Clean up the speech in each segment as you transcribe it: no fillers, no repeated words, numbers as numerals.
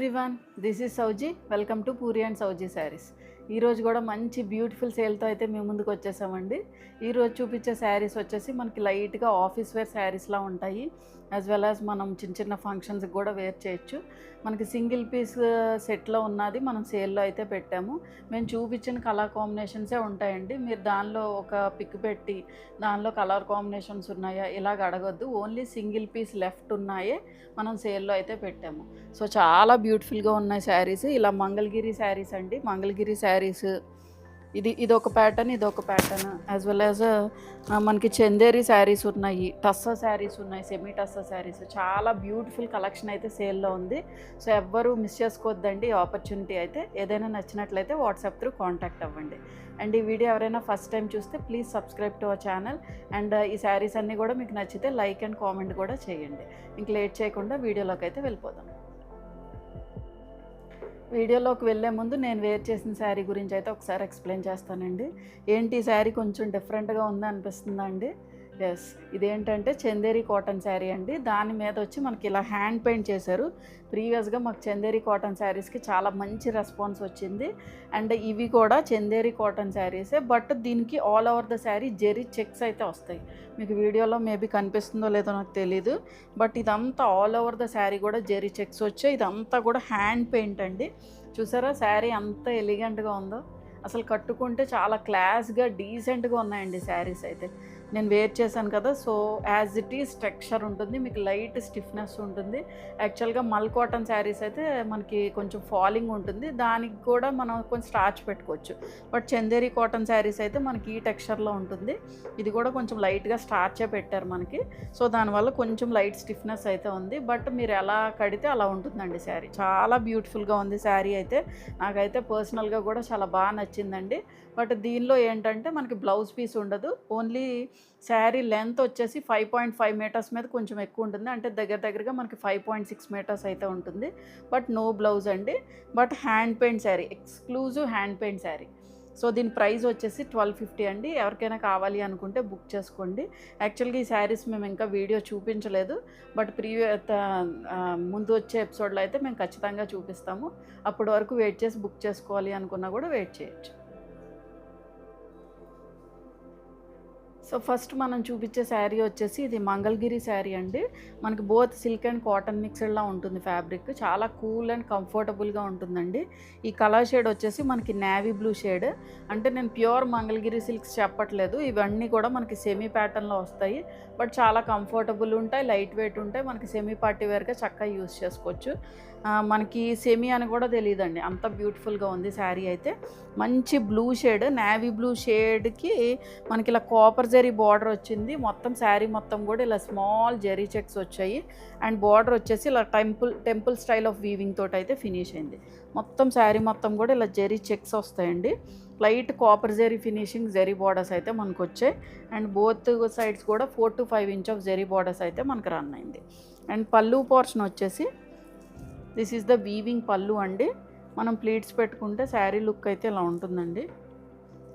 Everyone, this is Souji. Welcome to Puri and Souji saris. ఈరోజు కూడా మంచి బ్యూటిఫుల్ సేల్తో అయితే మేము ముందుకు వచ్చేసామండి. ఈరోజు చూపించే శారీస్ వచ్చేసి మనకి లైట్గా ఆఫీస్ వేర్ శారీస్లా ఉంటాయి. యాజ్ వెల్ యాజ్ మనం చిన్న చిన్న ఫంక్షన్స్కి కూడా వేర్ చేయొచ్చు. మనకి సింగిల్ పీస్ సెట్లో ఉన్నది మనం సేల్లో అయితే పెట్టాము. మేము చూపించిన కలర్ కాంబినేషన్సే ఉంటాయండి. మీరు దానిలో ఒక పిక్ పెట్టి దానిలో కలర్ కాంబినేషన్స్ ఉన్నాయా ఇలాగ అడగొద్దు. ఓన్లీ సింగిల్ పీస్ లెఫ్ట్ ఉన్నాయే మనం సేల్లో అయితే పెట్టాము. సో చాలా బ్యూటిఫుల్గా ఉన్నాయి శారీస్. ఇలా మంగళగిరి శారీస్ అండి. మంగళగిరి శారీస్ ఇదొక ప్యాటర్న్, ఇదొక ప్యాటర్న్. యాజ్ వెల్ యాజ్ మనకి చందేరి శారీస్ ఉన్నాయి, టస్సా శారీస్ ఉన్నాయి, సెమీ టస్సా శారీస్. చాలా బ్యూటిఫుల్ కలెక్షన్ అయితే సేల్లో ఉంది. సో ఎవ్వరూ మిస్ చేసుకోవద్దండి ఈ ఆపర్చునిటీ అయితే. ఏదైనా నచ్చినట్లయితే వాట్సాప్ త్రూ కాంటాక్ట్ అవ్వండి. అండ్ ఈ వీడియో ఎవరైనా ఫస్ట్ టైం చూస్తే please subscribe to our channel. And ఈ శారీస్ అన్నీ కూడా మీకు నచ్చితే లైక్ అండ్ కామెంట్ కూడా చేయండి. ఇంక లేట్ చేయకుండా వీడియోలోకి అయితే వెళ్ళిపోదాం. వీడియోలోకి వెళ్ళే ముందు నేను వేర్ చేసిన శారీ గురించి అయితే ఒకసారి ఎక్స్ప్లెయిన్ చేస్తానండి. ఏంటి ఈ శారీ కొంచెం డిఫరెంట్గా ఉంది అనిపిస్తుందా అండి? ఎస్, ఇదేంటంటే చందేరి కాటన్ శారీ అండి. దాని మీద వచ్చి మనకి ఇలా హ్యాండ్ పెయింట్ చేశారు. ప్రీవియస్గా మాకు చందేరి కాటన్ శారీస్కి చాలా మంచి రెస్పాన్స్ వచ్చింది. అండ్ ఇవి కూడా చందేరి కాటన్ శారీసే, బట్ దీనికి all over the sari zari checks అయితే వస్తాయి. మీకు వీడియోలో మేబీ కనిపిస్తుందో లేదో నాకు తెలీదు, బట్ ఇదంతా ఆల్ ఓవర్ ద శారీ కూడా జెరీ చెక్స్ వచ్చాయి. ఇదంతా కూడా హ్యాండ్ పెయింట్ అండి. చూసారా శారీ అంత ఎలిగెంట్గా ఉందో? అసలు కట్టుకుంటే చాలా క్లాస్గా డీసెంట్గా ఉన్నాయండి శారీస్ అయితే. నేను వేర్ చేశాను కదా, so as it is texture ఉంటుంది, మీకు లైట్ స్టిఫ్నెస్ ఉంటుంది. యాక్చువల్గా మల్ కాటన్ శారీస్ అయితే మనకి కొంచెం ఫాలింగ్ ఉంటుంది, దానికి కూడా మనం కొంచెం స్టార్చ్ పెట్టుకోవచ్చు. బట్ చందేరి కాటన్ శారీస్ అయితే మనకి ఈ టెక్స్చర్లో ఉంటుంది. ఇది కూడా కొంచెం లైట్గా స్టార్చే పెట్టారు మనకి. సో దానివల్ల కొంచెం లైట్ స్టిఫ్నెస్ అయితే ఉంది, బట్ మీరు ఎలా కడితే అలా ఉంటుందండి శారీ. చాలా బ్యూటిఫుల్గా ఉంది శారీ అయితే. నాకైతే పర్సనల్గా కూడా చాలా బాగా నచ్చిందండి. బట్ దీనిలో ఏంటంటే మనకి బ్లౌజ్ పీస్ ఉండదు. ఓన్లీ శారీ లెంత్ వచ్చేసి 5.5 మీటర్స్ మీద కొంచెం ఎక్కువ ఉంటుంది. అంటే దగ్గరగా మనకి 5.6 మీటర్స్ అయితే ఉంటుంది. బట్ నో బ్లౌజ్ అండి. But hand paint sari, exclusive hand paint sari. So దీని ప్రైస్ వచ్చేసి 1250 అండి. ఎవరికైనా కావాలి అనుకుంటే బుక్ చేసుకోండి. యాక్చువల్గా ఈ శారీస్ మేము ఇంకా వీడియో చూపించలేదు, బట్ ముందు వచ్చే ఎపిసోడ్లో అయితే మేము ఖచ్చితంగా చూపిస్తాము. అప్పటి వరకు వెయిట్ చేసి బుక్ చేసుకోవాలి అనుకున్నా కూడా వెయిట్ చేయొచ్చు. సో ఫస్ట్ మనం చూపించే శారీ వచ్చేసి ఇది మంగళగిరి శారీ అండి. మనకి బోత్ సిల్క్ అండ్ కాటన్ మిక్స్డ్లా ఉంటుంది ఫ్యాబ్రిక్. చాలా కూల్ అండ్ కంఫర్టబుల్గా ఉంటుందండి. ఈ కలర్ షేడ్ వచ్చేసి మనకి నేవీ బ్లూ షేడ్. అంటే నేను ప్యూర్ మంగళగిరి సిల్క్స్ చెప్పట్లేదు, ఇవన్నీ కూడా మనకి సెమీ ప్యాటర్న్లో వస్తాయి. బట్ చాలా కంఫర్టబుల్ ఉంటాయి, లైట్ వెయిట్ ఉంటాయి. మనకి సెమీ పార్టీ వేర్గా చక్కగా యూస్ చేసుకోవచ్చు. మనకి సెమీ అని కూడా తెలియదండి, అంత బ్యూటిఫుల్గా ఉంది శారీ అయితే. మంచి బ్లూ షేడ్, నేవీ బ్లూ షేడ్కి మనకి ఇలా కాపర్ జరీ బార్డర్ వచ్చింది. మొత్తం శారీ మొత్తం కూడా ఇలా స్మాల్ జరీ చెక్స్ వచ్చాయి. అండ్ బార్డర్ వచ్చేసి ఇలా టెంపుల్ స్టైల్ ఆఫ్ వీవింగ్ తోటి అయితే ఫినిష్ అయింది. మొత్తం శారీ మొత్తం కూడా ఇలా జరీ చెక్స్ వస్తాయండి. Light copper zari finishing zari borders అయితే మనకు వచ్చాయి. అండ్ బోత్ సైడ్స్ కూడా 4 to 5 inch of zari borders అయితే మనకు రన్ అయింది. అండ్ పళ్ళు పోర్షన్ వచ్చేసి దిస్ ఈజ్ ద వీవింగ్ పళ్ళు అండి. మనం ప్లీట్స్ పెట్టుకుంటే శారీ లుక్ అయితే ఇలా ఉంటుందండి,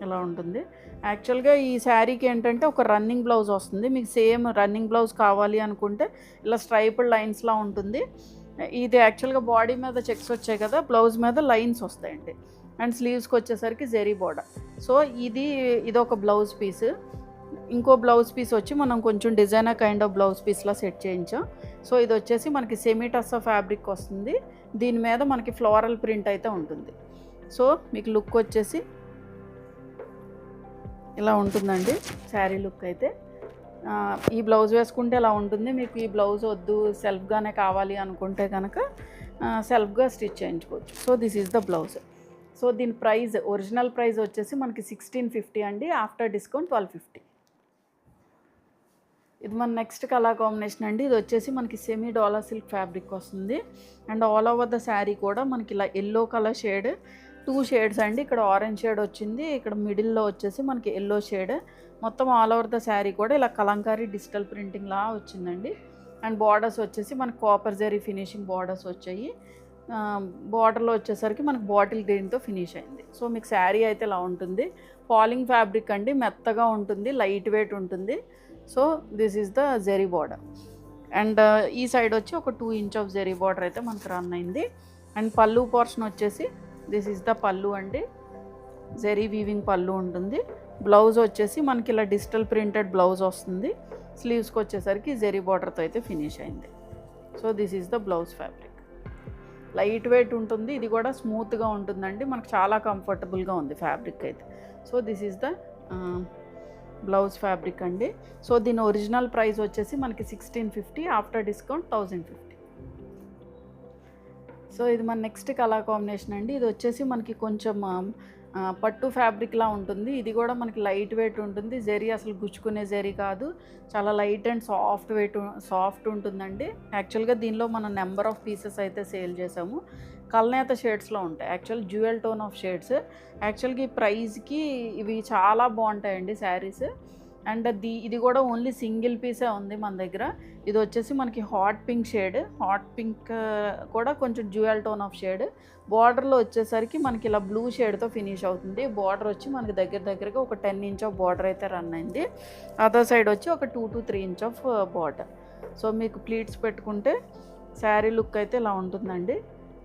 ఇలా ఉంటుంది. యాక్చువల్గా ఈ శారీకి ఏంటంటే ఒక రన్నింగ్ బ్లౌజ్ వస్తుంది. మీకు సేమ్ రన్నింగ్ బ్లౌజ్ కావాలి అనుకుంటే ఇలా స్ట్రైప్డ్ లైన్స్లా ఉంటుంది. ఇది యాక్చువల్గా బాడీ మీద చెక్స్ వచ్చాయి కదా, బ్లౌజ్ మీద లైన్స్ వస్తాయండి. అండ్ స్లీవ్స్కి వచ్చేసరికి జెరీ బోర్డర్. సో ఇదొక బ్లౌజ్ పీస్. ఇంకో బ్లౌజ్ పీస్ వచ్చి మనం కొంచెం డిజైనర్ కైండ్ ఆఫ్ బ్లౌజ్ పీస్లా సెట్ చేయించాం. సో ఇది వచ్చేసి మనకి సెమీ టస్సా ఫ్యాబ్రిక్ వస్తుంది. దీని మీద మనకి ఫ్లోరల్ ప్రింట్ అయితే ఉంటుంది. సో మీకు లుక్ వచ్చేసి ఇలా ఉంటుందండి శారీ లుక్ అయితే. ఈ బ్లౌజ్ వేసుకుంటే ఇలా ఉంటుంది. మీకు ఈ బ్లౌజ్ వద్దు, సెల్ఫ్గానే కావాలి అనుకుంటే కనుక సెల్ఫ్గా స్టిచ్ చేయించుకోవచ్చు. So this is the blouse. So దీని ప్రైస్, ఒరిజినల్ ప్రైస్ వచ్చేసి మనకి 1650 అండి. After discount 1250. ఇది మన నెక్స్ట్ కలర్ కాంబినేషన్ అండి. ఇది వచ్చేసి మనకి సెమీ డాలర్ సిల్క్ ఫ్యాబ్రిక్ వస్తుంది. And all over the sari కూడా మనకి ఇలా ఎల్లో కలర్ షేడ్, 2 షేడ్స్ అండి. ఇక్కడ ఆరెంజ్ షేడ్ వచ్చింది, ఇక్కడ మిడిల్లో వచ్చేసి మనకి ఎల్లో షేడ్. మొత్తం ఆల్ ఓవర్ ద శారీ కూడా ఇలా కలంకారీ డిజిటల్ ప్రింటింగ్ లా వచ్చిందండి. అండ్ బార్డర్స్ వచ్చేసి మనకి కాపర్ జరీ ఫినిషింగ్ బార్డర్స్ వచ్చాయి. బార్డర్లో వచ్చేసరికి మనకి బాటిల్ గ్రీన్తో ఫినిష్ అయింది. సో మీకు శారీ అయితే ఇలా ఉంటుంది. ఫాలింగ్ ఫ్యాబ్రిక్ అండి, మెత్తగా ఉంటుంది, లైట్ వెయిట్ ఉంటుంది. So this is the zari border. And ఈ సైడ్ వచ్చి ఒక 2 ఇంచ్ ఆఫ్ జెరీ బార్డర్ అయితే మనకు రన్ అయింది. అండ్ పళ్ళు పోర్షన్ వచ్చేసి దిస్ ఈజ్ ద పళ్ళు అండి, జెరీ వీవింగ్ పళ్ళు ఉంటుంది. బ్లౌజ్ వచ్చేసి మనకి ఇలా డిజిటల్ ప్రింటెడ్ బ్లౌజ్ వస్తుంది. స్లీవ్స్కి వచ్చేసరికి జెరీ బార్డర్తో అయితే ఫినిష్ అయింది. So this is the blouse fabric. Light weight ఉంటుంది, ఇది కూడా స్మూత్గా ఉంటుందండి, మనకు చాలా కంఫర్టబుల్గా ఉంది ఫ్యాబ్రిక్ అయితే. So this is the blouse fabric అండి. సో దీని ఒరిజినల్ ప్రైస్ వచ్చేసి మనకి 1650, ఆఫ్టర్ డిస్కౌంట్ 1050. సో ఇది మన నెక్స్ట్ కలర్ కాంబినేషన్ అండి. ఇది వచ్చేసి మనకి కొంచెం పట్టు ఫ్యాబ్రిక్లా ఉంటుంది. ఇది కూడా మనకి లైట్ వెయిట్ ఉంటుంది, జెరీ అసలు గుచ్చుకునే జెరీ కాదు, చాలా లైట్ అండ్ సాఫ్ట్ ఉంటుందండి. యాక్చువల్గా దీనిలో మనం నెంబర్ ఆఫ్ పీసెస్ అయితే సేల్ చేసాము. కల్నేత షేడ్స్లో ఉంటాయి, actual jewel tone of shades. యాక్చువల్గా ఈ ప్రైస్కి ఇవి చాలా బాగుంటాయండి శారీస్. అండ్ ఇది కూడా ఓన్లీ సింగిల్ పీసే ఉంది మన దగ్గర. ఇది వచ్చేసి మనకి hot pink shade, hot pink కూడా కొంచెం జ్యువెల్ టోన్ ఆఫ్ షేడ్. బార్డర్లో వచ్చేసరికి మనకి ఇలా బ్లూ షేడ్తో ఫినిష్ అవుతుంది. బార్డర్ వచ్చి మనకి దగ్గరగా ఒక 10 ఇంచ్ ఆఫ్ బార్డర్ అయితే రన్ అయింది. అదర్ సైడ్ వచ్చి ఒక 2 to 3 inch of border. So మీకు ప్లీట్స్ పెట్టుకుంటే శారీ లుక్ అయితే ఇలా ఉంటుందండి.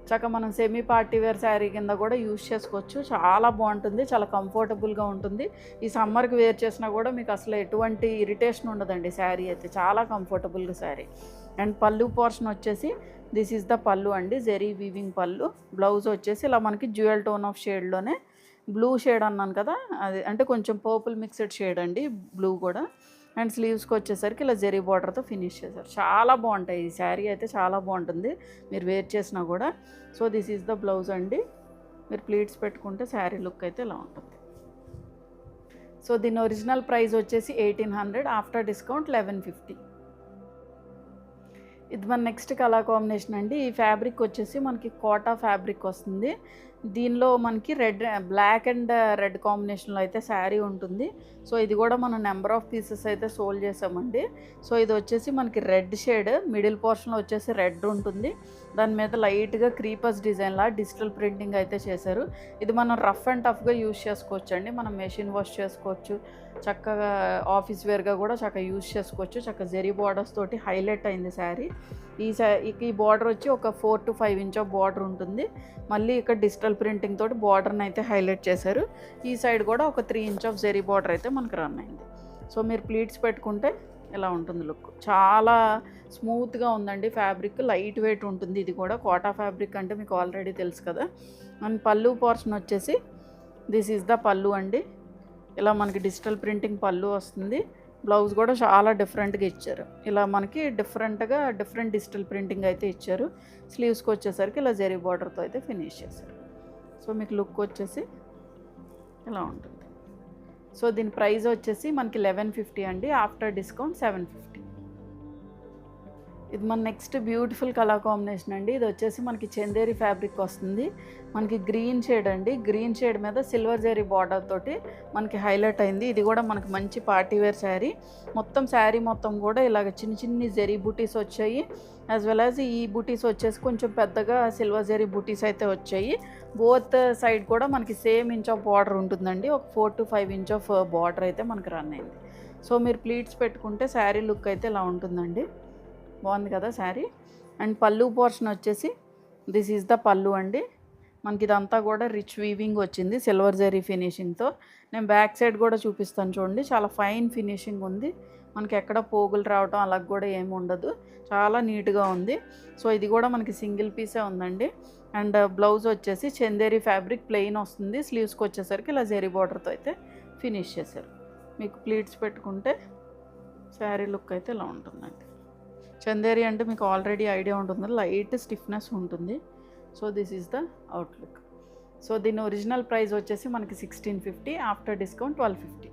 చక్కగా మనం సెమీ పార్టీ వేర్ శారీ కింద కూడా యూజ్ చేసుకోవచ్చు, చాలా బాగుంటుంది, చాలా కంఫర్టబుల్గా ఉంటుంది. ఈ సమ్మర్కి వేర్ చేసినా కూడా మీకు అసలు ఎటువంటి ఇరిటేషన్ ఉండదండి. శారీ అయితే చాలా కంఫర్టబుల్గా శారీ. అండ్ పళ్ళు పోర్షన్ వచ్చేసి దిస్ ఈజ్ ద పళ్ళు అండి, జెరీ వీవింగ్ పళ్ళు. బ్లౌజ్ వచ్చేసి ఇలా మనకి జ్యువెల్ టోన్ ఆఫ్ షేడ్లోనే బ్లూ షేడ్ అన్నాను కదా, అది అంటే కొంచెం పర్పుల్ మిక్స్డ్ షేడ్ అండి బ్లూ కూడా. అండ్ స్లీవ్స్కి వచ్చేసరికి ఇలా జెరీ బార్డర్తో ఫినిష్ చేశారు. చాలా బాగుంటాయి, ఈ శారీ అయితే చాలా బాగుంటుంది మీరు వేర్ చేసినా కూడా. So this is the blouse అండి. మీరు ప్లీట్స్ పెట్టుకుంటే శారీ లుక్ అయితే ఇలా ఉంటుంది. సో దీని ఒరిజినల్ ప్రైస్ వచ్చేసి 1800, ఆఫ్టర్ డిస్కౌంట్ 1150. ఇది మన నెక్స్ట్ కలర్ కాంబినేషన్ అండి. ఈ ఫ్యాబ్రిక్ వచ్చేసి మనకి కోటా ఫ్యాబ్రిక్ వస్తుంది. దీనిలో మనకి బ్లాక్ అండ్ రెడ్ కాంబినేషన్లో అయితే శారీ ఉంటుంది. సో ఇది కూడా మనం నెంబర్ ఆఫ్ పీసెస్ అయితే సోల్డ్ చేసామండి. సో ఇది వచ్చేసి మనకి రెడ్ షేడ్, మిడిల్ పోర్షన్లో వచ్చేసి రెడ్ ఉంటుంది, దాని మీద లైట్గా క్రీపర్స్ డిజైన్లా డిజిటల్ ప్రింటింగ్ అయితే చేశారు. ఇది మనం రఫ్ అండ్ టఫ్గా యూజ్ చేసుకోవచ్చు అండి, మనం మెషిన్ వాష్ చేసుకోవచ్చు, చక్కగా ఆఫీస్ వేర్గా కూడా చక్కగా యూజ్ చేసుకోవచ్చు. చక్కగా జెరీ బార్డర్స్ తోటి హైలైట్ అయింది శారీ. ఈ బార్డర్ వచ్చి ఒక 4 to 5 ఇంచ్ ఆఫ్ బార్డర్ ఉంటుంది. మళ్ళీ ఇక్కడ డిజిటల్ ప్రింటింగ్ తోటి బార్డర్ని అయితే హైలైట్ చేశారు. ఈ సైడ్ కూడా ఒక 3 ఇంచ్ ఆఫ్ జెరీ బార్డర్ అయితే మనకు రన్ అయింది. సో మీరు ప్లీట్స్ పెట్టుకుంటే ఇలా ఉంటుంది లుక్, చాలా స్మూత్గా ఉందండి ఫ్యాబ్రిక్, లైట్ వెయిట్ ఉంటుంది. ఇది కూడా కోటా ఫ్యాబ్రిక్ అంటే మీకు ఆల్రెడీ తెలుసు కదా. అండ్ పళ్ళు పోర్షన్ వచ్చేసి దిస్ ఈజ్ ద పళ్ళు అండి. ఇలా మనకి డిజిటల్ ప్రింటింగ్ పళ్ళు వస్తుంది. బ్లౌజ్ కూడా చాలా డిఫరెంట్గా ఇచ్చారు, ఇలా మనకి డిఫరెంట్ డిజిటల్ ప్రింటింగ్ అయితే ఇచ్చారు. స్లీవ్స్కి వచ్చేసరికి ఇలా జెరీ బార్డర్తో అయితే ఫినిష్ చేశారు. సో మీకు లుక్ వచ్చేసి ఇలా ఉంటుంది. సో దీని ప్రైస్ వచ్చేసి మనకి 1150 అండి, ఆఫ్టర్ డిస్కౌంట్ 750. ఇది మన నెక్స్ట్ బ్యూటిఫుల్ కలర్ కాంబినేషన్ అండి. ఇది వచ్చేసి మనకి చందేరి ఫ్యాబ్రిక్ వస్తుంది. మనకి గ్రీన్ షేడ్ అండి, గ్రీన్ షేడ్ మీద సిల్వర్ జెరీ బార్డర్ తోటి మనకి హైలైట్ అయింది. ఇది కూడా మనకి మంచి పార్టీ వేర్ శారీ. శారీ మొత్తం కూడా ఇలాగ చిన్ని జెరీ బూటీస్ వచ్చాయి, యాజ్ వెల్ యాజ్ ఈ బూటీస్ వచ్చేసి కొంచెం పెద్దగా సిల్వర్ జెరీ బూటీస్ అయితే వచ్చాయి. బోత్ సైడ్ కూడా మనకి సేమ్ ఇంచ్ ఆఫ్ బార్డర్ ఉంటుందండి, ఒక 4 to 5 ఇంచ్ ఆఫ్ బార్డర్ అయితే మనకి రన్ అయింది. సో మీరు ప్లీట్స్ పెట్టుకుంటే శారీ లుక్ అయితే ఇలా ఉంటుందండి, బాగుంది కదా శారీ. అండ్ పళ్ళు పోర్షన్ వచ్చేసి దిస్ ఈజ్ ద పళ్ళు అండి. మనకి ఇదంతా కూడా రిచ్ వీవింగ్ వచ్చింది సిల్వర్ జెరీ ఫినిషింగ్తో. నేను బ్యాక్ సైడ్ కూడా చూపిస్తాను చూడండి, చాలా ఫైన్ ఫినిషింగ్ ఉంది, మనకి ఎక్కడ పోగులు రావటం అలా కూడా ఏమి ఉండదు, చాలా నీట్గా ఉంది. సో ఇది కూడా మనకి సింగిల్ పీసే ఉందండి. అండ్ బ్లౌజ్ వచ్చేసి చందేరి ఫ్యాబ్రిక్ ప్లెయిన్ వస్తుంది, స్లీవ్స్కి వచ్చేసరికి ఇలా జెరీ బార్డర్తో అయితే ఫినిష్ చేశారు. మీకు ప్లీట్స్ పెట్టుకుంటే శారీ లుక్ అయితే ఇలా ఉంటుందండి. చందేరి అంటే మీకు ఆల్రెడీ ఐడియా ఉంటుంది, లైట్ స్టిఫ్నెస్ ఉంటుంది. So this is the outlook. So దీని ఒరిజినల్ ప్రైస్ వచ్చేసి మనకి 1650, ఆఫ్టర్ డిస్కౌంట్ 1250.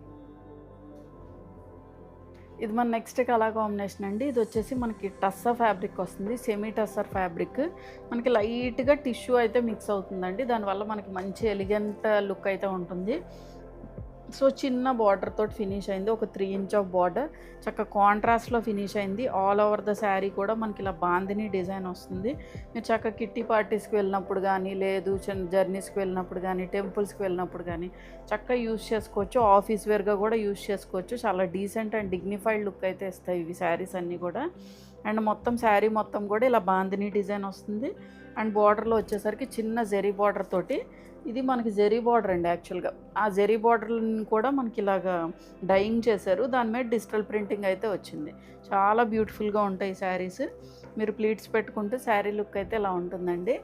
ఇది మన నెక్స్ట్ కలర్ కాంబినేషన్ అండి. ఇది వచ్చేసి మనకి టస్సర్ ఫ్యాబ్రిక్ వస్తుంది, సెమీ టస్సర్ ఫ్యాబ్రిక్. మనకి లైట్గా టిష్యూ అయితే మిక్స్ అవుతుందండి, దానివల్ల మనకి మంచి ఎలిగెంట్ లుక్ అయితే ఉంటుంది. సో చిన్న బార్డర్ తోటి ఫినిష్ అయింది, ఒక 3 ఇంచ్ ఆఫ్ బార్డర్ చక్కగా కాంట్రాస్ట్లో ఫినిష్ అయింది. ఆల్ ఓవర్ ద శారీ కూడా మనకి ఇలా బాందిని డిజైన్ వస్తుంది. మీరు చక్కగా కిట్టి పార్టీస్కి వెళ్ళినప్పుడు కానీ, లేదు జర్నీస్కి వెళ్ళినప్పుడు కానీ, టెంపుల్స్కి వెళ్ళినప్పుడు కానీ చక్కగా యూజ్ చేసుకోవచ్చు, ఆఫీస్ వేర్గా కూడా యూజ్ చేసుకోవచ్చు. చాలా డీసెంట్ అండ్ డిగ్నిఫైడ్ లుక్ అయితే ఇస్తాయి ఇవి శారీస్ అన్నీ కూడా. అండ్ శారీ మొత్తం కూడా ఇలా బాందిని డిజైన్ వస్తుంది. అండ్ బార్డర్లో వచ్చేసరికి చిన్న జెరీ బార్డర్ తోటి, ఇది మనకి జెరీ బార్డర్ అండి యాక్చువల్గా. ఆ జెరీ బార్డర్ని కూడా మనకి ఇలాగా డైయింగ్ చేశారు, దాని మీద డిజిటల్ ప్రింటింగ్ అయితే వచ్చింది. చాలా బ్యూటిఫుల్గా ఉంటాయి శారీస్. మీరు ప్లీట్స్ పెట్టుకుంటే శారీ లుక్ అయితే ఇలా ఉంటుందండి.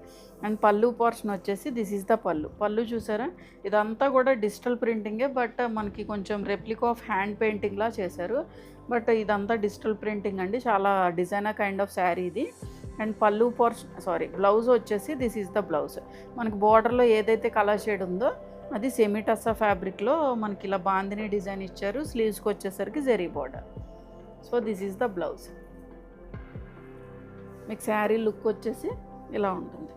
అండ్ పళ్ళు పోర్షన్ వచ్చేసి దిస్ ఈజ్ ద పళ్ళు. పళ్ళు చూసారా, ఇదంతా కూడా డిజిటల్ ప్రింటింగే, బట్ మనకి కొంచెం రెప్లికా ఆఫ్ హ్యాండ్ పెయింటింగ్లా చేశారు. బట్ ఇదంతా డిజిటల్ ప్రింటింగ్ అండి, చాలా డిజైనర్ కైండ్ ఆఫ్ శారీ ఇది. అండ్ పళ్ళు పోర్షన్ బ్లౌజ్ వచ్చేసి దిస్ ఈజ్ ద బ్లౌజ్. మనకి బార్డర్లో ఏదైతే కలర్ షేడ్ ఉందో అది సెమీ టస్సా ఫ్యాబ్రిక్లో మనకి ఇలా బాందిని డిజైన్ ఇచ్చారు. స్లీవ్స్కి వచ్చేసరికి zari border. So this is the blouse. మీకు శారీ లుక్ వచ్చేసి ఇలా ఉంటుంది.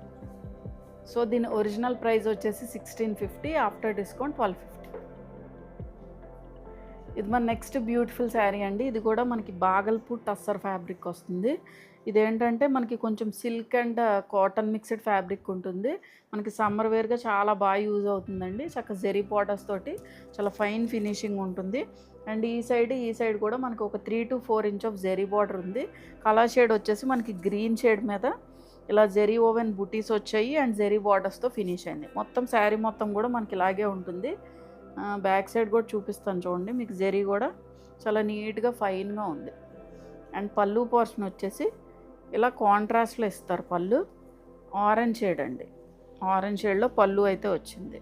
సో దీని ఒరిజినల్ ప్రైస్ వచ్చేసి 1650, ఆఫ్టర్ డిస్కౌంట్ 1250. ఇది మన నెక్స్ట్ బ్యూటిఫుల్ శారీ అండి. ఇది కూడా మనకి బాగల్పూర్ టస్సర్ ఫ్యాబ్రిక్ వస్తుంది. ఇదేంటంటే మనకి కొంచెం silk and cotton mixed fabric ఉంటుంది. మనకి సమ్మర్ వేర్గా చాలా బాగా యూజ్ అవుతుందండి. చక్కగా జెరీ బార్డర్స్ తోటి చాలా ఫైన్ ఫినిషింగ్ ఉంటుంది. అండ్ ఈ సైడ్ కూడా మనకి ఒక 3 to 4 inch of zari border ఉంది. కలర్ షేడ్ వచ్చేసి మనకి గ్రీన్ షేడ్ మీద ఇలా జెరీ ఓవెన్ బుటీస్ వచ్చాయి అండ్ జెరీ బార్డర్స్తో ఫినిష్ అయింది. మొత్తం శారీ మొత్తం కూడా మనకి ఇలాగే ఉంటుంది. బ్యాక్ సైడ్ కూడా చూపిస్తాను చూడండి. మీకు జెరీ కూడా చాలా నీట్గా ఫైన్గా ఉంది. అండ్ పళ్ళు పోర్షన్ వచ్చేసి ఇలా కాంట్రాస్ట్లో ఇస్తారు. పళ్ళు ఆరెంజ్ షేడ్ అండి, ఆరెంజ్ షేడ్లో పళ్ళు అయితే వచ్చింది.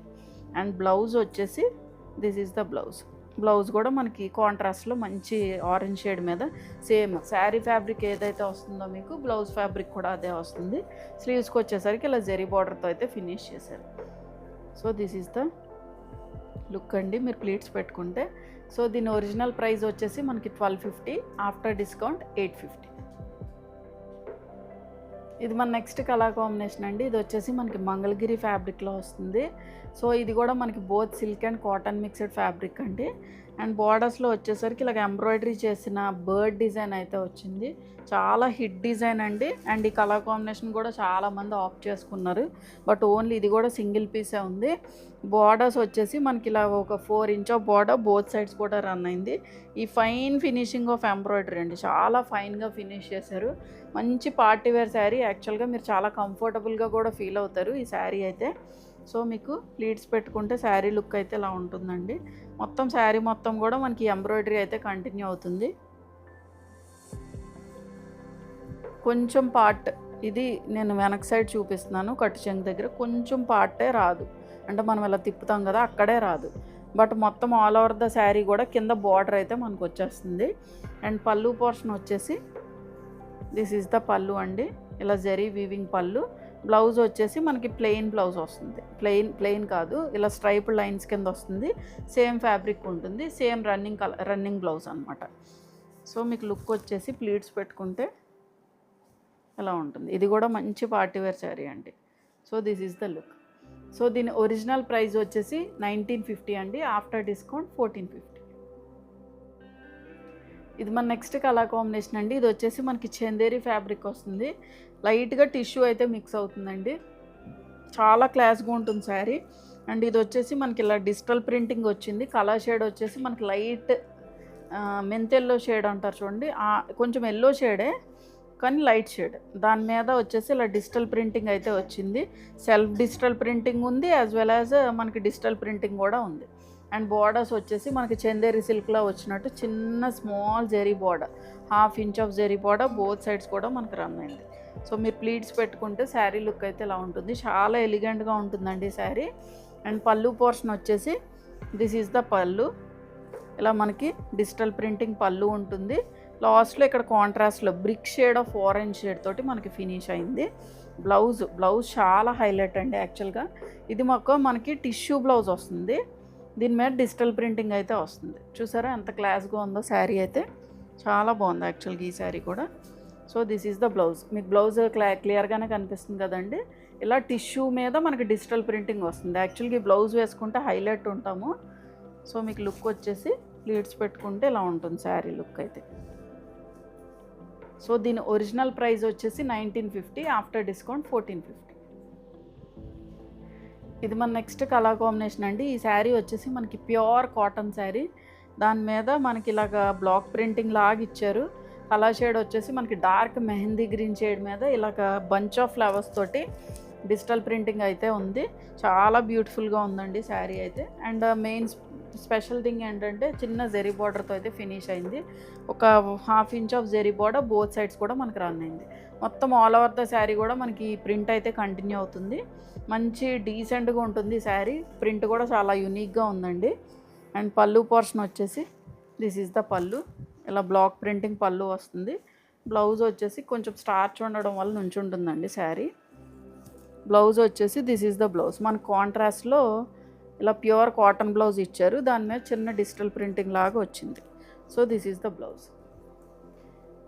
అండ్ బ్లౌజ్ వచ్చేసి this is the blouse. Blouse కూడా మనకి కాంట్రాస్ట్లో మంచి ఆరెంజ్ షేడ్ మీద సేమ్ శారీ ఫ్యాబ్రిక్ ఏదైతే వస్తుందో మీకు బ్లౌజ్ ఫ్యాబ్రిక్ కూడా అదే వస్తుంది. స్లీవ్స్కి వచ్చేసరికి ఇలా జెరీ బార్డర్తో అయితే ఫినిష్ చేశారు. So this is the look అండి మీరు ప్లీట్స్ పెట్టుకుంటే. సో దీని ఒరిజినల్ ప్రైస్ వచ్చేసి మనకి 1250, ఆఫ్టర్ డిస్కౌంట్ 850. ఇది మన నెక్స్ట్ కలర్ కాంబినేషన్ అండి. ఇది వచ్చేసి మనకి మంగళగిరి ఫ్యాబ్రిక్లో వస్తుంది. సో ఇది కూడా మనకి both silk and cotton mixed fabric అండి. అండ్ బార్డర్స్లో వచ్చేసరికి ఇలాగ ఎంబ్రాయిడరీ చేసిన బర్డ్ డిజైన్ అయితే వచ్చింది. చాలా హిట్ డిజైన్ అండి. అండ్ ఈ కలర్ కాంబినేషన్ కూడా చాలామంది ఆప్ట్ చేసుకున్నారు, బట్ ఓన్లీ ఇది కూడా సింగిల్ పీసే ఉంది. బార్డర్స్ వచ్చేసి మనకి ఇలా ఒక 4 inch of border both sides కూడా రన్ అయింది. ఈ ఫైన్ ఫినిషింగ్ ఆఫ్ ఎంబ్రాయిడరీ అండి, చాలా ఫైన్గా ఫినిష్ చేశారు. మంచి పార్టీ వేర్ శారీ. యాక్చువల్గా మీరు చాలా కంఫర్టబుల్గా కూడా ఫీల్ అవుతారు ఈ శారీ అయితే. సో మీకు ప్లీట్స్ పెట్టుకుంటే శారీ లుక్ అయితే ఇలా ఉంటుందండి. మొత్తం శారీ మొత్తం కూడా మనకి ఎంబ్రాయిడరీ అయితే కంటిన్యూ అవుతుంది. కొంచెం పార్ట్ ఇది నేను వెనక్ సైడ్ చూపిస్తున్నాను, కట్టు చెంగు దగ్గర కొంచెం పార్టే రాదు, అంటే మనం ఇలా తిప్పుతాం కదా అక్కడే రాదు. బట్ మొత్తం ఆల్ ఓవర్ ద శారీ కూడా కింద బార్డర్ అయితే మనకు వచ్చేస్తుంది. అండ్ పళ్ళు పోర్షన్ వచ్చేసి దిస్ ఈజ్ ద పళ్ళు అండి, ఇలా జరీ వీవింగ్ పళ్ళు. బ్లౌజ్ వచ్చేసి మనకి ప్లెయిన్ బ్లౌజ్ వస్తుంది. ప్లెయిన్ కాదు, ఇలా స్ట్రైప్ లైన్స్ కింద వస్తుంది. సేమ్ ఫ్యాబ్రిక్ ఉంటుంది, సేమ్ రన్నింగ్ బ్లౌజ్ అనమాట. సో మీకు లుక్ వచ్చేసి ప్లీట్స్ పెట్టుకుంటే ఇలా ఉంటుంది. ఇది కూడా మంచి పార్టీ వేర్ శారీ అండి. So this is the look. So దీని ఒరిజినల్ ప్రైస్ వచ్చేసి 1950 అండి, ఆఫ్టర్ డిస్కౌంట్ 1450. ఇది మన నెక్స్ట్ కలర్ కాంబినేషన్ అండి. ఇది వచ్చేసి మనకి చందేరి ఫ్యాబ్రిక్ వస్తుంది. లైట్గా టిష్యూ అయితే మిక్స్ అవుతుందండి, చాలా క్లాస్గా ఉంటుంది శారీ. అండ్ ఇది వచ్చేసి మనకి ఇలా డిజిటల్ ప్రింటింగ్ వచ్చింది. కలర్ షేడ్ వచ్చేసి మనకి లైట్ మెంతెల్లో షేడ్ అంటారు చూడండి, కొంచెం ఎల్లో షేడే కానీ లైట్ షేడ్. దాని మీద వచ్చేసి ఇలా డిజిటల్ ప్రింటింగ్ అయితే వచ్చింది. సెల్ఫ్ డిజిటల్ ప్రింటింగ్ ఉంది, యాజ్ వెల్ యాజ్ మనకి డిజిటల్ ప్రింటింగ్ కూడా ఉంది. అండ్ బార్డర్స్ వచ్చేసి మనకి చందేరి సిల్క్లో వచ్చినట్టు చిన్న small zari border, 1/2 inch of zari border both sides కూడా మనకి రన్ అయింది. సో మీరు ప్లీట్స్ పెట్టుకుంటే శారీ లుక్ అయితే ఇలా ఉంటుంది, చాలా ఎలిగెంట్గా ఉంటుందండి శారీ. అండ్ పళ్ళు పోర్షన్ వచ్చేసి దిస్ ఈజ్ ద పళ్ళు, ఇలా మనకి డిజిటల్ ప్రింటింగ్ పళ్ళు ఉంటుంది. లాస్ట్లో ఇక్కడ కాంట్రాస్ట్లో brick shade of orange shade తోటి మనకి ఫినిష్ అయింది. బ్లౌజ్ చాలా హైలైట్ అండి యాక్చువల్గా. ఇది మనకి టిష్యూ బ్లౌజ్ వస్తుంది, దీని మీద డిజిటల్ ప్రింటింగ్ అయితే వస్తుంది. చూసారా ఎంత క్లాస్గా ఉందో శారీ అయితే, చాలా బాగుంది యాక్చువల్గా ఈ శారీ కూడా. So this is the blouse. మీకు బ్లౌజ్ క్లియర్గానే కనిపిస్తుంది కదండి. ఇలా టిష్యూ మీద మనకి డిజిటల్ ప్రింటింగ్ వస్తుంది. యాక్చువల్గా ఈ బ్లౌజ్ వేసుకుంటే హైలైట్ ఉంటాము. సో మీకు లుక్ వచ్చేసి ప్లీట్స్ పెట్టుకుంటే ఇలా ఉంటుంది శారీ లుక్ అయితే. సో దీని ఒరిజినల్ ప్రైస్ వచ్చేసి 1950, ఆఫ్టర్ డిస్కౌంట్ 1450. ఇది మన నెక్స్ట్ కలర్ కాంబినేషన్ అండి. ఈ శారీ వచ్చేసి మనకి ప్యూర్ కాటన్ శారీ, దాని మీద మనకి ఇలాగ బ్లాక్ ప్రింటింగ్ లాగా ఇచ్చారు. కలర్ షేడ్ వచ్చేసి మనకి డార్క్ మెహందీ గ్రీన్ షేడ్ మీద ఇలాగ బంచ్ ఆఫ్ ఫ్లవర్స్ తోటి డిజిటల్ ప్రింటింగ్ అయితే ఉంది. చాలా బ్యూటిఫుల్గా ఉందండి శారీ అయితే. అండ్ మెయిన్ స్పెషల్ థింగ్ ఏంటంటే చిన్న జెరీ బార్డర్తో అయితే ఫినిష్ అయింది. ఒక 1/2 inch of zari border both sides కూడా మనకు రన్ అయింది. మొత్తం ఆల్ ఓవర్ ద శారీ కూడా మనకి ప్రింట్ అయితే కంటిన్యూ అవుతుంది. మంచి డీసెంట్గా ఉంటుంది శారీ. ప్రింట్ కూడా చాలా యూనిక్గా ఉందండి. అండ్ పళ్ళు పోర్షన్ వచ్చేసి దిస్ ఈజ్ ద పళ్ళు. ఇలా బ్లాక్ ప్రింటింగ్ పళ్ళు వస్తుంది. బ్లౌజ్ వచ్చేసి కొంచెం స్టార్చ్ ఉండడం వల్ల నుంచుంటుందండి శారీ. బ్లౌజ్ వచ్చేసి దిస్ ఈజ్ ద బ్లౌజ్. మన కాంట్రాస్ట్లో ఇలా ప్యూర్ కాటన్ బ్లౌజ్ ఇచ్చారు. దాని మీద చిన్న డిజిటల్ ప్రింటింగ్ లాగా వచ్చింది. So this is the blouse.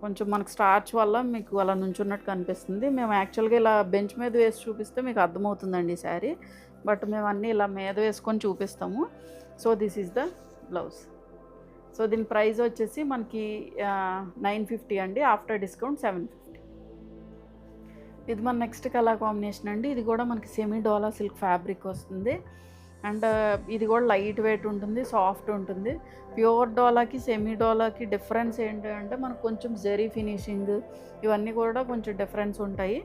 కొంచెం మనకు స్టార్చ్ వల్ల మీకు అలా నుంచున్నట్టు కనిపిస్తుంది. మేము యాక్చువల్గా ఇలా బెంచ్ మీద వేసి చూపిస్తే మీకు అర్థమవుతుందండి ఈ శారీ. బట్ మేము అన్నీ ఇలా మీద వేసుకొని చూపిస్తాము. So this is the blouse. So దీని ప్రైస్ వచ్చేసి మనకి 950 అండి. After discount 750. ఇది మన నెక్స్ట్ కలర్ కాంబినేషన్ అండి. ఇది కూడా మనకి సెమీ డోలా సిల్క్ ఫ్యాబ్రిక్ వస్తుంది. అండ్ ఇది కూడా లైట్ వెయిట్ ఉంటుంది, సాఫ్ట్ ఉంటుంది. ప్యూర్ డోలాకి సెమీ డోలాకి డిఫరెన్స్ ఏంటంటే మనకు కొంచెం జెరీ ఫినిషింగ్ ఇవన్నీ కూడా కొంచెం డిఫరెన్స్ ఉంటాయి.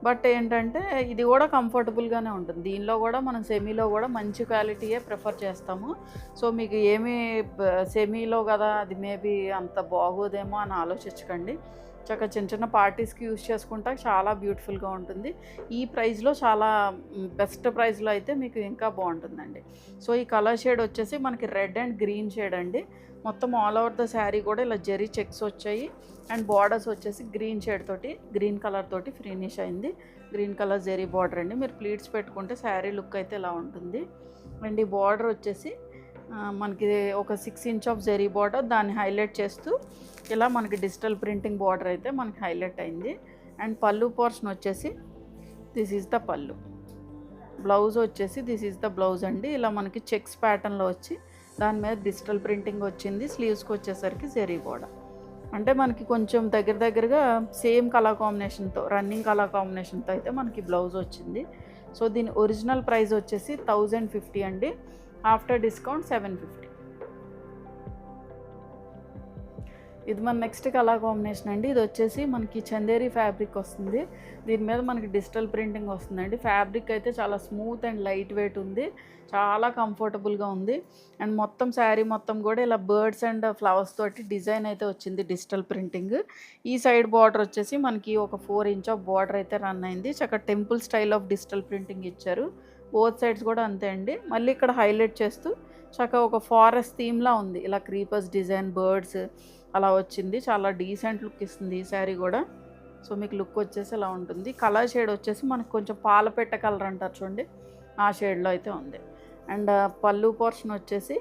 బట్ ఏంటంటే ఇది కూడా కంఫర్టబుల్గానే ఉంటుంది. దీనిలో కూడా మనం సెమీలో కూడా మంచి క్వాలిటీయే ప్రిఫర్ చేస్తాము. సో మీకు ఏమీ సెమీలో కదా అది మేబీ అంత బాగోదేమో అని ఆలోచించకండి. చక్కగా చిన్న చిన్న పార్టీస్కి యూజ్ చేసుకుంటా చాలా బ్యూటిఫుల్గా ఉంటుంది. ఈ ప్రైస్లో చాలా బెస్ట్ ప్రైస్లో అయితే మీకు ఇంకా బాగుంటుందండి. సో ఈ కలర్ షేడ్ వచ్చేసి మనకి రెడ్ అండ్ గ్రీన్ షేడ్ అండి. మొత్తం ఆల్ ఓవర్ ద శారీ కూడా ఇలా జెరీ చెక్స్ వచ్చాయి. అండ్ బార్డర్స్ వచ్చేసి గ్రీన్ షేడ్ తోటి గ్రీన్ కలర్ తోటి ఫినిష్ అయింది. గ్రీన్ కలర్ జెరీ బార్డర్ అండి. మీరు ప్లీట్స్ పెట్టుకుంటే శారీ లుక్ అయితే ఇలా ఉంటుంది. అండ్ ఈ బార్డర్ వచ్చేసి మనకి ఒక 6 ఇంచ్ ఆఫ్ జెరీ బార్డర్, దాన్ని హైలైట్ చేస్తూ ఇలా మనకి డిజిటల్ ప్రింటింగ్ బార్డర్ అయితే మనకి హైలైట్ అయింది. అండ్ పళ్ళు పోర్షన్ వచ్చేసి దిస్ ఈజ్ ద పళ్ళు. బ్లౌజ్ వచ్చేసి దిస్ ఈజ్ ద బ్లౌజ్ అండి. ఇలా మనకి చెక్స్ ప్యాటర్న్లో వచ్చి దాని మీద డిజిటల్ ప్రింటింగ్ వచ్చింది. స్లీవ్స్కి వచ్చేసరికి జెరీ బార్డర్. అంటే మనకి కొంచెం దగ్గరగా సేమ్ కలర్ కాంబినేషన్తో రన్నింగ్ కలర్ కాంబినేషన్తో అయితే మనకి బ్లౌజ్ వచ్చింది. సో దీని ఒరిజినల్ ప్రైస్ వచ్చేసి 1050 అండి. After discount 750. ఇది మన నెక్స్ట్ కలర్ కాంబినేషన్ అండి. ఇది వచ్చేసి మనకి చందేరి ఫ్యాబ్రిక్ వస్తుంది. దీని మీద మనకి డిజిటల్ ప్రింటింగ్ వస్తుందండి. ఫ్యాబ్రిక్ అయితే చాలా స్మూత్ అండ్ లైట్ వెయిట్ ఉంది. చాలా కంఫర్టబుల్గా ఉంది. అండ్ మొత్తం శారీ మొత్తం కూడా ఇలా బర్డ్స్ అండ్ ఫ్లవర్స్ తోటి డిజైన్ అయితే వచ్చింది డిజిటల్ ప్రింటింగ్. ఈ సైడ్ బార్డర్ వచ్చేసి మనకి ఒక 4 ఇంచ్ ఆఫ్ బార్డర్ అయితే రన్ అయింది. చక్కగా temple style of digital printing ఇచ్చారు. బోత్ సైడ్స్ కూడా అంతే అండి. మళ్ళీ ఇక్కడ హైలైట్ చేస్తూ చక్కగా ఒక ఫారెస్ట్ థీమ్లా ఉంది. ఇలా క్రీపర్స్ డిజైన్ బర్డ్స్ అలా వచ్చింది. చాలా డీసెంట్ లుక్ ఇస్తుంది ఈ శారీ కూడా. సో మీకు లుక్ వచ్చేసి ఇలా ఉంటుంది. కలర్ షేడ్ వచ్చేసి మనకు కొంచెం పాలపెట్ట కలర్ అంటారు చూడండి, ఆ షేడ్లో అయితే ఉంది. అండ్ పళ్ళు పోర్షన్ వచ్చేసి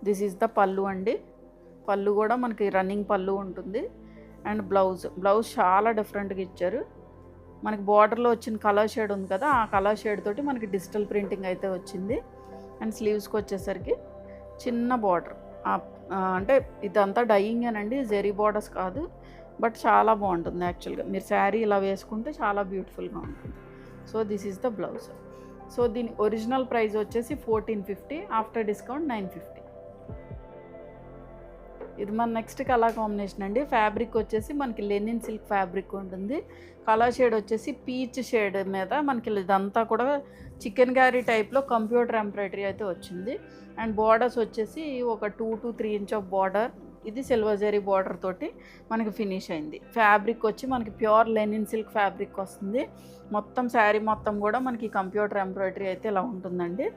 దిస్ ఈజ్ ద పళ్ళు అండి. పళ్ళు కూడా మనకి రన్నింగ్ పళ్ళు ఉంటుంది. అండ్ బ్లౌజ్ చాలా డిఫరెంట్గా ఇచ్చారు. మనకి బార్డర్లో వచ్చిన కలర్ షేడ్ ఉంది కదా, ఆ కలర్ షేడ్ తోటి మనకి డిజిటల్ ప్రింటింగ్ అయితే వచ్చింది. అండ్ స్లీవ్స్కి వచ్చేసరికి చిన్న బార్డర్. అంటే ఇదంతా డైయింగేనండి, జెరీ బార్డర్స్ కాదు. బట్ చాలా బాగుంటుంది యాక్చువల్గా. మీరు శారీ ఇలా వేసుకుంటే చాలా బ్యూటిఫుల్గా ఉంటుంది. So this is the blouse. So దీని ఒరిజినల్ ప్రైస్ వచ్చేసి 1450. After discount 950. ఇది మన నెక్స్ట్ కలర్ కాంబినేషన్ అండి. ఫ్యాబ్రిక్ వచ్చేసి మనకి లెనిన్ సిల్క్ ఫ్యాబ్రిక్ ఉంటుంది. కలర్ షేడ్ వచ్చేసి పీచ్ షేడ్ మీద మనకి ఇదంతా కూడా చికెన్ కర్రీ టైప్లో కంప్యూటర్ ఎంబ్రాయిడరీ అయితే వచ్చింది. అండ్ బార్డర్స్ వచ్చేసి ఒక 2 to 3 ఇంచ్ ఆఫ్ బార్డర్. ఇది సిల్వర్ జరీ బార్డర్ తోటి మనకి ఫినిష్ అయింది. ఫ్యాబ్రిక్ వచ్చి మనకి ప్యూర్ లెనిన్ సిల్క్ ఫ్యాబ్రిక్ వస్తుంది. మొత్తం శారీ మొత్తం కూడా మనకి కంప్యూటర్ ఎంబ్రాయిడరీ అయితే ఇలా ఉంటుందండి.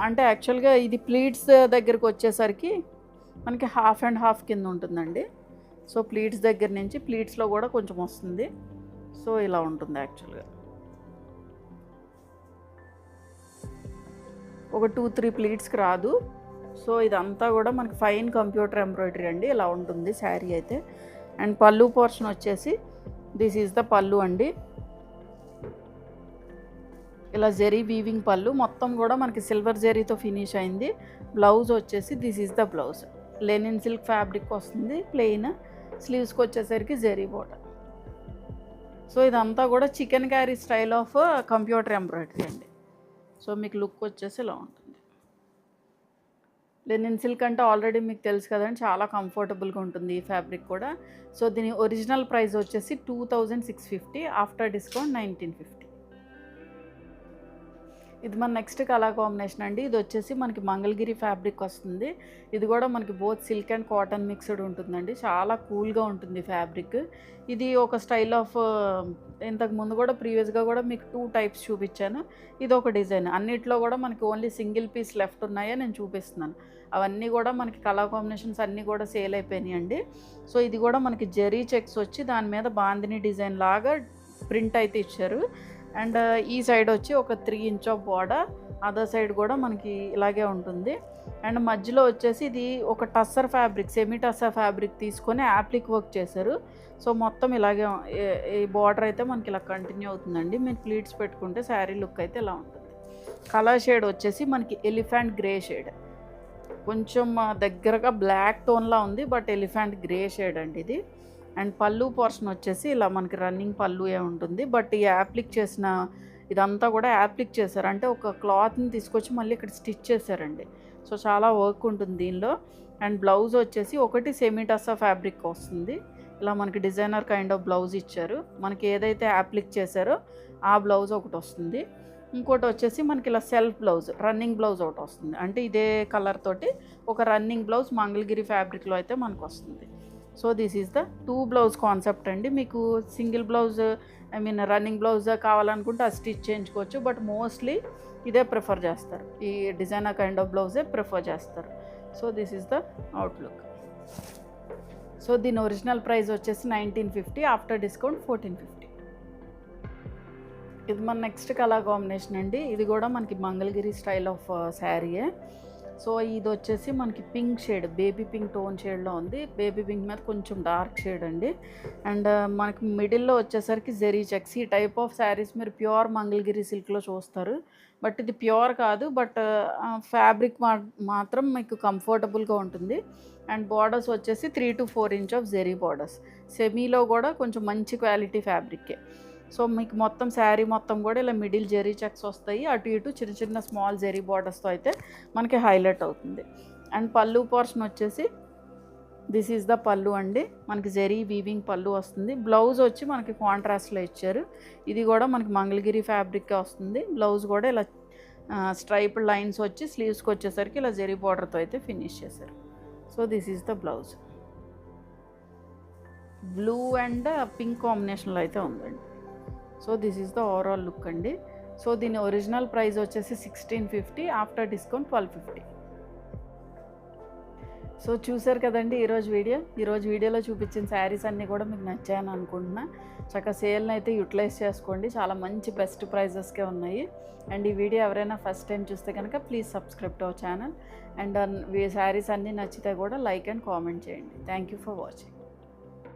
అంటే యాక్చువల్గా ఇది ప్లీట్స్ దగ్గరికి వచ్చేసరికి మనకి హాఫ్ అండ్ హాఫ్ కింద ఉంటుందండి. సో ప్లీట్స్ దగ్గర నుంచి ప్లీట్స్లో కూడా కొంచెం వస్తుంది. సో ఇలా ఉంటుంది యాక్చువల్గా. ఒక 2-3 ప్లీట్స్కి రాదు. సో ఇదంతా కూడా మనకి ఫైన్ కంప్యూటర్ ఎంబ్రాయిడరీ అండి. ఇలా ఉంటుంది శారీ అయితే. అండ్ పళ్ళు పోర్షన్ వచ్చేసి దిస్ ఈజ్ ద పళ్ళు అండి. ఇలా జెరీ వీవింగ్ పళ్ళు మొత్తం కూడా మనకి సిల్వర్ జెరీతో ఫినిష్ అయింది. బ్లౌజ్ వచ్చేసి this is the blouse. Lenin silk fabric వస్తుంది ప్లెయిన్. స్లీవ్స్కి వచ్చేసరికి జెరీ బోర్డర్. సో ఇదంతా కూడా chicken curry style of computer embroidery అండి. సో మీకు లుక్ వచ్చేసి ఇలా ఉంటుంది. లెనిన్ సిల్క్ అంటే ఆల్రెడీ మీకు తెలుసు కదండి, చాలా కంఫర్టబుల్గా ఉంటుంది ఈ ఫ్యాబ్రిక్ కూడా. సో దీని ఒరిజినల్ ప్రైస్ వచ్చేసి 2650, ఆఫ్టర్ డిస్కౌంట్ 1950. ఇది మన నెక్స్ట్ కలర్ కాంబినేషన్ అండి. ఇది వచ్చేసి మనకి మంగళగిరి ఫ్యాబ్రిక్ వస్తుంది. ఇది కూడా మనకి both silk and cotton mixed ఉంటుందండి. చాలా కూల్గా ఉంటుంది ఫ్యాబ్రిక్. ఇది ఒక స్టైల్ ఆఫ్, ఇంతకు ముందు కూడా ప్రీవియస్గా కూడా మీకు 2 టైప్స్ చూపించాను. ఇది ఒక డిజైన్. అన్నిట్లో కూడా మనకి ఓన్లీ సింగిల్ పీస్ లెఫ్ట్ ఉన్నాయో నేను చూపిస్తున్నాను. అవన్నీ కూడా మనకి కలర్ కాంబినేషన్స్ అన్నీ కూడా సేల్ అయిపోయినాయి అండి. సో ఇది కూడా మనకి జెరీ చెక్స్ వచ్చి దాని మీద బాందిని డిజైన్ లాగా ప్రింట్ అయితే ఇచ్చారు. అండ్ ఈ సైడ్ వచ్చి ఒక 3 inch of border, other side కూడా మనకి ఇలాగే ఉంటుంది. అండ్ మధ్యలో వచ్చేసి ఇది ఒక tussar fabric, semi tussar fabric తీసుకొని యాప్లిక్ వర్క్ చేశారు. సో మొత్తం ఇలాగే ఈ బార్డర్ అయితే మనకి ఇలా కంటిన్యూ అవుతుందండి. మీరు ప్లీట్స్ పెట్టుకుంటే శారీ లుక్ అయితే ఇలా ఉంటుంది. కలర్ షేడ్ వచ్చేసి మనకి ఎలిఫెంట్ గ్రే షేడ్, కొంచెం దగ్గరగా బ్లాక్ టోన్లా ఉంది, బట్ ఎలిఫెంట్ గ్రే షేడ్ అండి ఇది. అండ్ పళ్ళు పోర్షన్ వచ్చేసి ఇలా మనకి రన్నింగ్ పళ్ళు ఉంటుంది. బట్ ఈ యాప్లిక్ చేసిన ఇదంతా కూడా యాప్లిక్ చేశారు, అంటే ఒక క్లాత్ని తీసుకొచ్చి మళ్ళీ ఇక్కడ స్టిచ్ చేశారండి. సో చాలా వర్క్ ఉంటుంది దీనిలో. అండ్ బ్లౌజ్ వచ్చేసి ఒకటి సెమీ టస్సా ఫ్యాబ్రిక్ వస్తుంది. ఇలా మనకి డిజైనర్ కైండ్ ఆఫ్ బ్లౌజ్ ఇచ్చారు. మనకి ఏదైతే యాప్లిక్ చేశారో ఆ బ్లౌజ్ ఒకటి వస్తుంది. ఇంకోటి వచ్చేసి మనకి ఇలా సెల్ఫ్ బ్లౌజ్, రన్నింగ్ బ్లౌజ్ ఒకటి వస్తుంది. అంటే ఇదే కలర్ తోటి ఒక రన్నింగ్ బ్లౌజ్ మంగళగిరి ఫ్యాబ్రిక్లో అయితే మనకు వస్తుంది. So this is the 2 blouse concept అండి. మీకు సింగిల్ బ్లౌజ్, రన్నింగ్ బ్లౌజ్ కావాలనుకుంటే అది స్టిచ్ చేయించుకోవచ్చు, బట్ మోస్ట్లీ ఇదే ప్రిఫర్ చేస్తారు, ఈ డిజైనర్ కైండ్ ఆఫ్ బ్లౌజే ప్రిఫర్ చేస్తారు. So this is the outlook. So దీని ఒరిజినల్ ప్రైస్ వచ్చేసి 1950, ఆఫ్టర్ డిస్కౌంట్ 1450. ఇది మన నెక్స్ట్ కలర్ కాంబినేషన్ అండి. ఇది కూడా మనకి మంగళగిరి స్టైల్ ఆఫ్ శారీయే. సో ఇది వచ్చేసి మనకి pink shade, baby pink tone షేడ్లో ఉంది. బేబీ పింక్ మీద కొంచెం డార్క్ షేడ్ అండి. అండ్ మనకి మిడిల్లో వచ్చేసరికి జెరీ చెక్స్. ఈ టైప్ ఆఫ్ శారీస్ మీరు ప్యూర్ మంగళగిరి సిల్క్లో చూస్తారు, బట్ ఇది ప్యూర్ కాదు, బట్ ఫ్యాబ్రిక్ మాత్రం మీకు కంఫర్టబుల్గా ఉంటుంది. అండ్ బార్డర్స్ వచ్చేసి 3 to 4 inch of zari borders. సెమీలో కూడా కొంచెం మంచి క్వాలిటీ ఫ్యాబ్రికే. సో మీకు మొత్తం శారీ మొత్తం కూడా ఇలా మిడిల్ జెరీ చెక్స్ వస్తాయి. అటు ఇటు చిన్న చిన్న స్మాల్ జెరీ బార్డర్స్తో అయితే మనకి హైలైట్ అవుతుంది. అండ్ పళ్ళు పోర్షన్ వచ్చేసి దిస్ ఈజ్ ద పళ్ళు అండి. మనకి జెరీ వీవింగ్ పళ్ళు వస్తుంది. బ్లౌజ్ వచ్చి మనకి కాంట్రాస్ట్లో ఇచ్చారు. ఇది కూడా మనకి మంగళగిరి ఫ్యాబ్రిక్కే వస్తుంది. బ్లౌజ్ కూడా ఇలా స్ట్రైప్డ్ లైన్స్ వచ్చి స్లీవ్స్కి వచ్చేసరికి ఇలా జెరీ బార్డర్తో అయితే ఫినిష్ చేశారు. So this is the blouse. Blue and pink కాంబినేషన్లో అయితే ఉందండి. So this is the overall look అండి. సో దీని ఒరిజినల్ ప్రైస్ వచ్చేసి 1650, ఆఫ్టర్ డిస్కౌంట్ 1250. సో చూసారు కదండి ఈరోజు వీడియోలో చూపించిన శారీస్ అన్నీ కూడా మీకు నచ్చాయని అనుకుంటున్నా. చక్కగా సేల్ని అయితే యూటిలైజ్ చేసుకోండి, చాలా మంచి బెస్ట్ ప్రైజెస్కే ఉన్నాయి. అండ్ ఈ వీడియో ఎవరైనా ఫస్ట్ టైం చూస్తే కనుక please subscribe to our channel. And saris అన్నీ నచ్చితే కూడా లైక్ అండ్ కామెంట్ చేయండి. Thank you for watching.